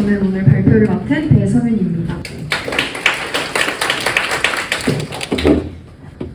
저는 오늘 발표를 맡은 배성윤입니다.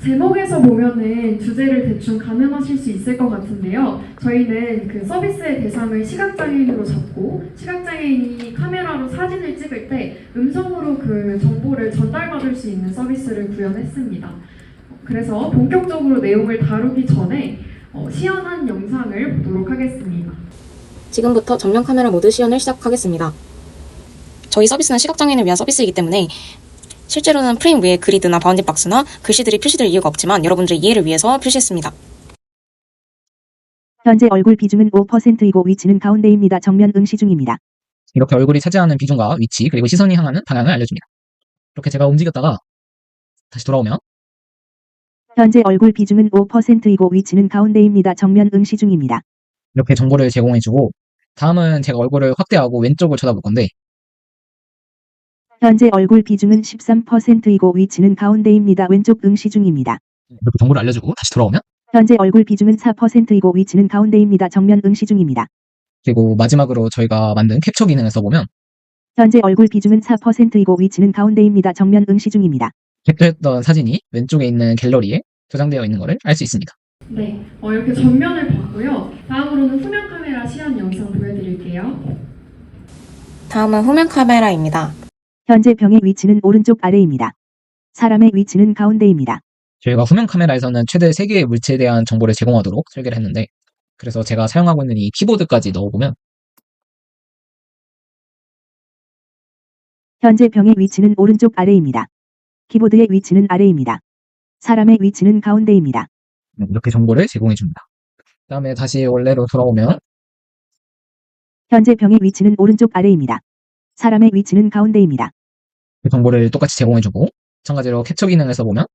제목에서 보면은 주제를 대충 가늠하실 수 있을 것 같은데요. 저희는 그 서비스의 대상을 시각장애인으로 잡고 시각장애인이 카메라로 사진을 찍을 때 음성으로 그 정보를 전달받을 수 있는 서비스를 구현했습니다. 그래서 본격적으로 내용을 다루기 전에 시연한 영상을 보도록 하겠습니다. 지금부터 전면 카메라 모드 시연을 시작하겠습니다. 저희 서비스는 시각장애인을 위한 서비스이기 때문에 실제로는 프레임 위에 그리드나 바운딩 박스나 글씨들이 표시될 이유가 없지만 여러분들의 이해를 위해서 표시했습니다. 현재 얼굴 비중은 5%이고 위치는 가운데입니다. 정면 응시 중입니다. 이렇게 얼굴이 차지하는 비중과 위치 그리고 시선이 향하는 방향을 알려줍니다. 이렇게 제가 움직였다가 다시 돌아오면 현재 얼굴 비중은 5%이고 위치는 가운데입니다. 정면 응시 중입니다. 이렇게 정보를 제공해주고 다음은 제가 얼굴을 확대하고 왼쪽을 쳐다볼 건데 현재 얼굴 비중은 13%이고 위치는 가운데입니다. 왼쪽 응시 중입니다. 이렇게 정보를 알려주고 다시 돌아오면 현재 얼굴 비중은 4%이고 위치는 가운데입니다. 정면 응시 중입니다. 그리고 마지막으로 저희가 만든 캡처 기능을 써보면 현재 얼굴 비중은 4%이고 위치는 가운데입니다. 정면 응시 중입니다. 캡처했던 사진이 왼쪽에 있는 갤러리에 저장되어 있는 것을 알 수 있습니다. 네, 이렇게 전면을 봤고요. 다음으로는 후면 카메라 시연 영상 보여드릴게요. 다음은 후면 카메라입니다. 현재 병의 위치는 오른쪽 아래입니다. 사람의 위치는 가운데입니다. 저희가 후면 카메라에서는 최대 3개의 물체에 대한 정보를 제공하도록 설계를 했는데 그래서 제가 사용하고 있는 이 키보드까지 넣어보면 현재 병의 위치는 오른쪽 아래입니다. 키보드의 위치는 아래입니다. 사람의 위치는 가운데입니다. 이렇게 정보를 제공해줍니다. 그 다음에 다시 원래로 돌아오면 현재 병의 위치는 오른쪽 아래입니다. 사람의 위치는 가운데입니다. 그 정보를 똑같이 제공해주고 마찬가지로 캡처 기능을 써보면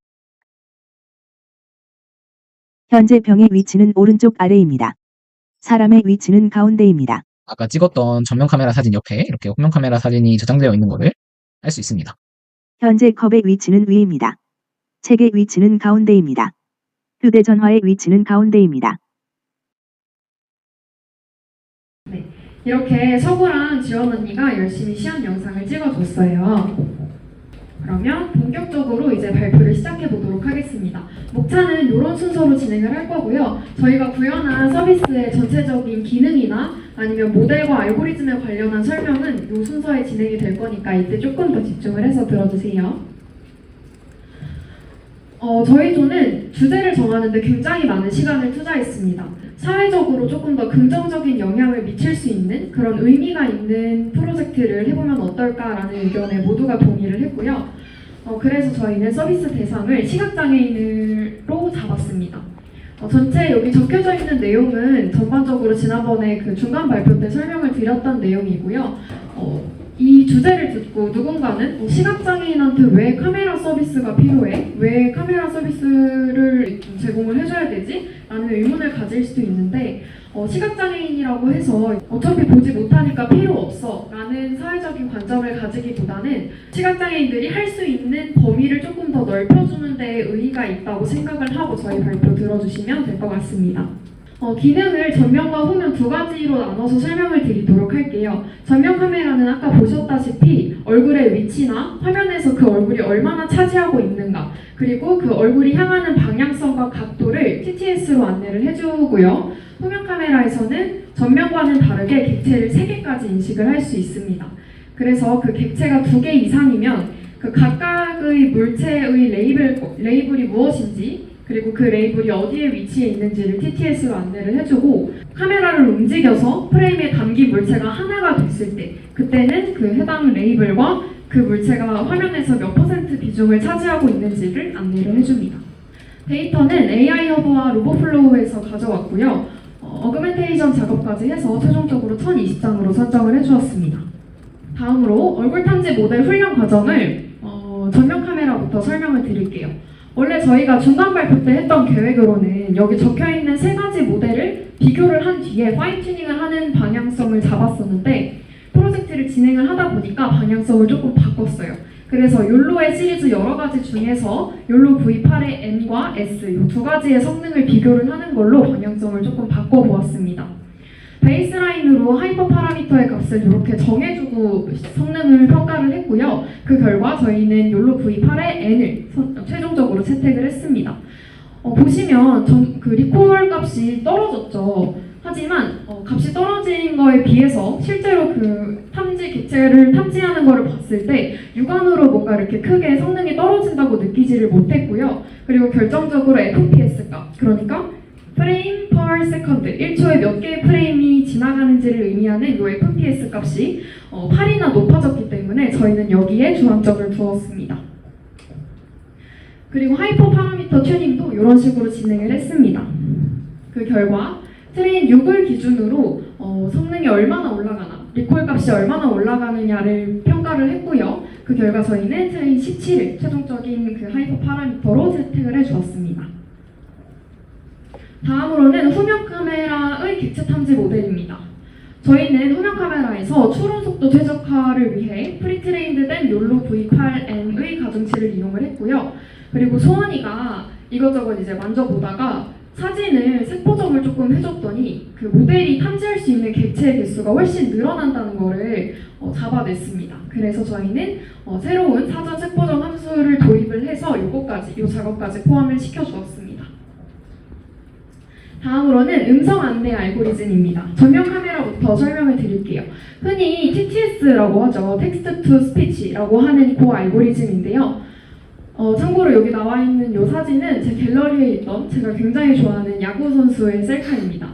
현재 병의 위치는 오른쪽 아래입니다. 사람의 위치는 가운데입니다. 아까 찍었던 전면 카메라 사진 옆에 이렇게 후면 카메라 사진이 저장되어 있는 것을 알 수 있습니다. 현재 컵의 위치는 위입니다. 책의 위치는 가운데입니다. 휴대전화의 위치는 가운데입니다. 네, 이렇게 서구랑 지원 언니가 열심히 시연 영상을 찍어줬어요. 그러면 본격적으로 이제 발표를 시작해 보도록 하겠습니다. 목차는 이런 순서로 진행을 할 거고요. 저희가 구현한 서비스의 전체적인 기능이나 아니면 모델과 알고리즘에 관련한 설명은 이 순서에 진행이 될 거니까 이때 조금 더 집중을 해서 들어주세요. 저희 조는 주제를 정하는데 굉장히 많은 시간을 투자했습니다. 사회적으로 조금 더 긍정적인 영향을 미칠 수 있는 그런 의미가 있는 프로젝트를 해보면 어떨까라는 의견에 모두가 동의를 했고요. 그래서 저희는 서비스 대상을 시각장애인으로 잡았습니다. 전체 여기 적혀져 있는 내용은 전반적으로 지난번에 그 중간 발표 때 설명을 드렸던 내용이고요. 이 주제를 듣고 누군가는 시각장애인한테 왜 카메라 서비스가 필요해? 왜 카메라 서비스를 제공을 해줘야 되지? 라는 의문을 가질 수도 있는데 시각장애인이라고 해서 어차피 보지 못하니까 필요 없어 라는 사회적인 관점을 가지기보다는 시각장애인들이 할 수 있는 범위를 조금 더 넓혀주는 데 의의가 있다고 생각을 하고 저희 발표 들어주시면 될 것 같습니다. 기능을 전면과 후면 두 가지로 나눠서 설명을 드리도록 할게요. 전면 카메라는 아까 보셨다시피 얼굴의 위치나 화면에서 그 얼굴이 얼마나 차지하고 있는가 그리고 그 얼굴이 향하는 방향성과 각도를 TTS로 안내를 해주고요. 후면 카메라에서는 전면과는 다르게 객체를 3개까지 인식을 할 수 있습니다. 그래서 그 객체가 2개 이상이면 그 각각의 물체의 레이블이 무엇인지 그리고 그 레이블이 어디에 위치해 있는지를 TTS로 안내를 해주고 카메라를 움직여서 프레임에 담긴 물체가 하나가 됐을 때 그때는 그 해당 레이블과 그 물체가 화면에서 몇 % 비중을 차지하고 있는지를 안내를 해줍니다. 데이터는 AI 허브와 로봇플로우에서 가져왔고요. 어그멘테이션 작업까지 해서 최종적으로 1020장으로 설정을 해주었습니다. 다음으로 얼굴 탐지 모델 훈련 과정을 전면 카메라부터 설명을 드릴게요. 원래 저희가 중간 발표 때 했던 계획으로는 여기 적혀있는 3가지 모델을 비교를 한 뒤에 파인 튜닝을 하는 방향성을 잡았었는데 프로젝트를 진행을 하다 보니까 방향성을 조금 바꿨어요. 그래서 욜로의 시리즈 여러 가지 중에서 욜로 V8의 N과 S 이 두 가지의 성능을 비교를 하는 걸로 방향성을 조금 바꿔보았습니다. 베이스라인으로 하이퍼 파라미터의 값을 이렇게 정해주고 성능을 평가를 했고요. 그 결과 저희는 욜로 V8에 N을 최종적으로 채택을 했습니다. 보시면 그 리콜 값이 떨어졌죠. 하지만 값이 떨어진 거에 비해서 실제로 그 탐지 객체를 탐지하는 거를 봤을 때 육안으로 뭔가 이렇게 크게 성능이 떨어진다고 느끼지를 못했고요. 그리고 결정적으로 FPS 값, 그러니까 프레임 per 세컨드, 1초에 몇 개의 프레임이 지나가는지를 의미하는 이 FPS 값이 8이나 높아졌기 때문에 저희는 여기에 주안점을 두었습니다. 그리고 하이퍼 파라미터 튜닝도 이런 식으로 진행을 했습니다. 그 결과 트레인 6을 기준으로 성능이 얼마나 올라가나, 리콜 값이 얼마나 올라가느냐를 평가를 했고요. 그 결과 저희는 트레인 17을 최종적인 그 하이퍼 파라미터로 채택을 해주었습니다. 다음으로는 후면 카메라의 객체 탐지 모델입니다. 저희는 후면 카메라에서 추론 속도 최적화를 위해 프리트레인드된 욜로 V8M의 가중치를 이용을 했고요. 그리고 소원이가 이것저것 이제 만져보다가 사진을 색보정을 조금 해줬더니 그 모델이 탐지할 수 있는 객체의 개수가 훨씬 늘어난다는 거를 잡아냈습니다. 그래서 저희는 새로운 사전 색보정 함수를 도입을 해서 이 작업까지 포함을 시켜주었습니다. 다음으로는 음성 안내 알고리즘입니다. 전면 카메라부터 설명을 드릴게요. 흔히 TTS라고 하죠. 텍스트 투 스피치라고 하는 그 알고리즘인데요. 참고로 여기 나와 있는 이 사진은 제 갤러리에 있던 제가 굉장히 좋아하는 야구 선수의 셀카입니다.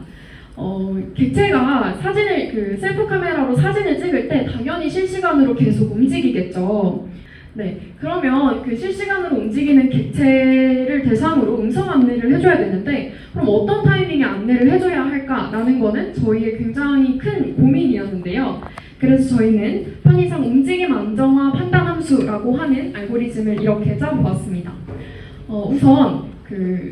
객체가 사진을 셀프 카메라로 사진을 찍을 때 당연히 실시간으로 계속 움직이겠죠. 네, 그러면 그 실시간으로 움직이는 객체를 대상으로 음성 안내를 해줘야 되는데 그럼 어떤 타이밍에 안내를 해줘야 할까라는 거는 저희의 굉장히 큰 고민이었는데요. 그래서 저희는 편의상 움직임 안정화 판단 함수라고 하는 알고리즘을 이렇게 짜보았습니다. 우선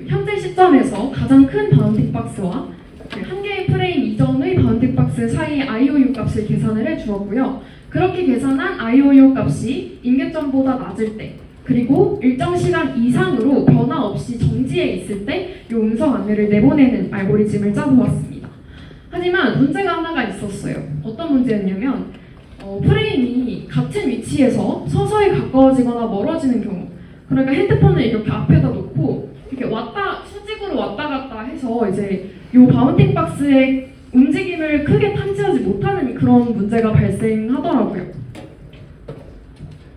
현재 시점에서 가장 큰 바운딩 박스와 한 개의 프레임 이전의 바운딩 박스 사이의 IOU 값을 계산을 해주었고요. 그렇게 계산한 IOU 값이 임계점보다 낮을 때 그리고 일정 시간 이상으로 변화 없이 정지해 있을 때 이 음성 안내를 내보내는 알고리즘을 짜보았습니다. 하지만 문제가 하나가 있었어요. 어떤 문제였냐면 프레임이 같은 위치에서 서서히 가까워지거나 멀어지는 경우, 그러니까 핸드폰을 이렇게 앞에다 놓고 이렇게 수직으로 왔다 갔다 해서 이제 이 바운딩 박스의 움직임을 크게 탐지하지 못하는 그런 문제가 발생하더라고요.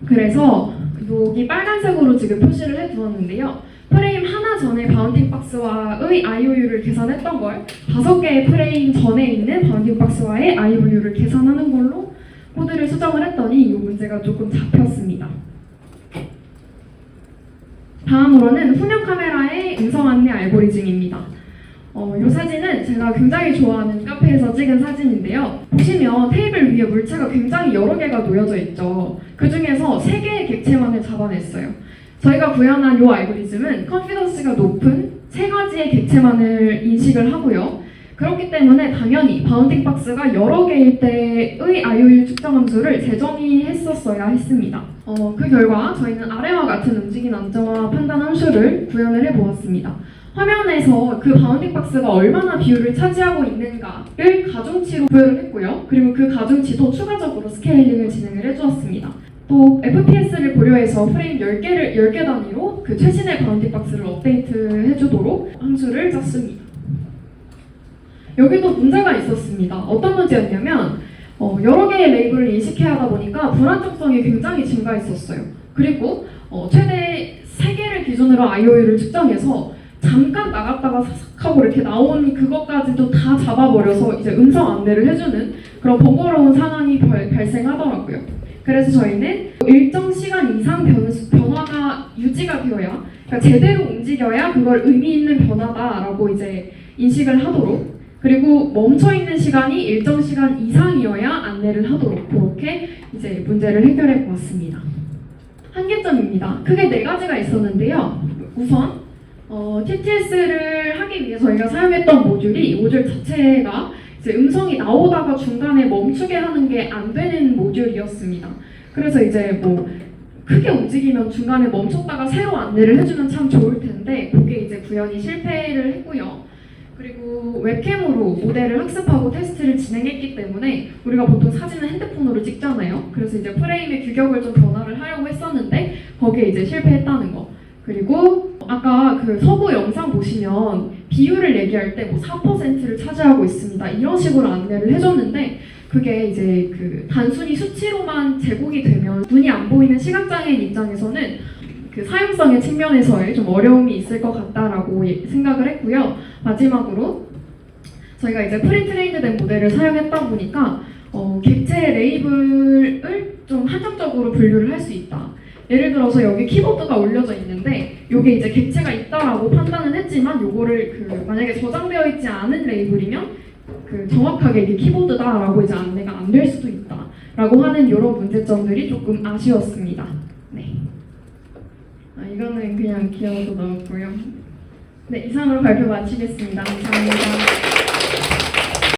그래서 여기 빨간색으로 지금 표시를 해두었는데요. 프레임 하나 전에 바운딩 박스와의 IOU를 계산했던 걸 5개의 프레임 전에 있는 바운딩 박스와의 IOU를 계산하는 걸로 코드를 수정을 했더니 이 문제가 조금 잡혔습니다. 다음으로는 후면 카메라의 음성 안내 알고리즘입니다. 이 사진은 제가 굉장히 좋아하는 카페에서 찍은 사진인데요. 보시면 테이블 위에 물체가 굉장히 여러 개가 놓여져 있죠. 그 중에서 3개의 객체만을 잡아냈어요. 저희가 구현한 이 알고리즘은 컨피던스가 높은 3가지의 객체만을 인식을 하고요. 그렇기 때문에 당연히 바운딩 박스가 여러 개일 때의 IOU 측정 함수를 재정의했었어야 했습니다. 그 결과 저희는 아래와 같은 움직임 안정화 판단 함수를 구현을 해보았습니다. 화면에서 그 바운딩 박스가 얼마나 비율을 차지하고 있는가를 가중치로 구현을 했고요. 그리고 그 가중치도 추가적으로 스케일링을 진행을 해주었습니다. 또 FPS를 고려해서 프레임 10개 단위로 그 최신의 바운딩 박스를 업데이트 해주도록 함수를 짰습니다. 여기도 문제가 있었습니다. 어떤 문제였냐면 여러 개의 레이블을 인식해야 하다 보니까 불안정성이 굉장히 증가했었어요. 그리고 최대 3개를 기준으로 IOU를 측정해서 잠깐 나갔다가 사삭 하고 이렇게 나온 그것까지도 다 잡아버려서 이제 음성 안내를 해주는 그런 번거로운 상황이 발생하더라고요. 그래서 저희는 일정 시간 이상 변화가 유지가 되어야, 그러니까 제대로 움직여야 그걸 의미 있는 변화다라고 이제 인식을 하도록, 그리고 멈춰있는 시간이 일정 시간 이상이어야 안내를 하도록 그렇게 이제 문제를 해결해 보았습니다. 한계점입니다. 크게 4가지가 있었는데요. 우선 TTS를 하기 위해 저희가 사용했던 모듈 자체가 이제 음성이 나오다가 중간에 멈추게 하는 게 안 되는 모듈이었습니다. 그래서 이제 크게 움직이면 중간에 멈췄다가 새로 안내를 해주면 참 좋을 텐데 그게 이제 구현이 실패를 했고요. 그리고 웹캠으로 모델을 학습하고 테스트를 진행했기 때문에 우리가 보통 사진은 핸드폰으로 찍잖아요. 그래서 이제 프레임의 규격을 좀 변화를 하려고 했었는데 거기에 이제 실패했다는 거. 그리고 아까 그 서부 영상 보시면 비율을 얘기할 때 뭐 4%를 차지하고 있습니다. 이런 식으로 안내를 해줬는데 그게 이제 그 단순히 수치로만 제공이 되면 눈이 안 보이는 시각장애인 입장에서는 그 사용성의 측면에서의 좀 어려움이 있을 것 같다라고 생각을 했고요. 마지막으로 저희가 이제 프리트레인드된 모델을 사용했다 보니까 객체 레이블을 좀 한정적으로 분류를 할 수 있다. 예를 들어서 여기 키보드가 올려져 있는데 이게 이제 객체가 있다라고 판단은 했지만 요거를 그 만약에 저장되어 있지 않은 레이블이면 그 정확하게 이게 키보드다라고 이제 안내가 안 될 수도 있다라고 하는 이런 문제점들이 조금 아쉬웠습니다. 네. 이거는 그냥 귀여워서 넣었고요. 네, 이상으로 발표 마치겠습니다. 감사합니다.